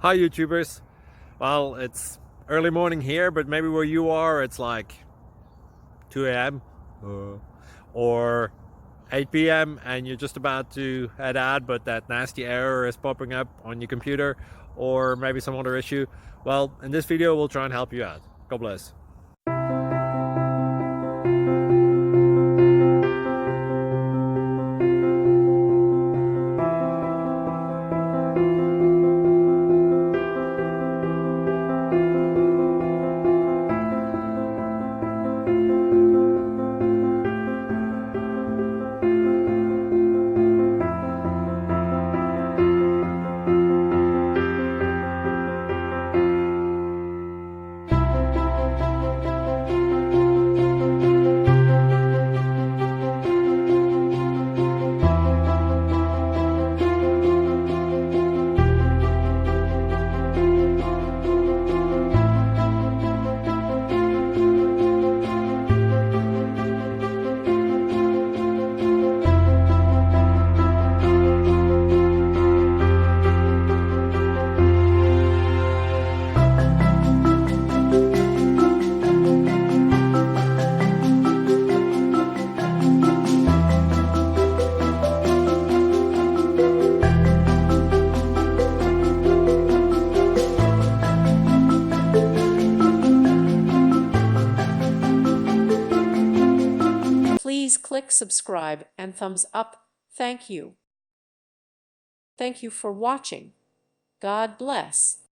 Hi YouTubers. Well, it's early morning here, but maybe where you are it's like 2 a.m. or 8 p.m. and you're just about to head out, but that nasty error is popping up on your computer, or maybe some other issue. Well, in this video we'll try and help you out. God bless. Please click subscribe and thumbs up. Thank you. Thank you for watching. God bless.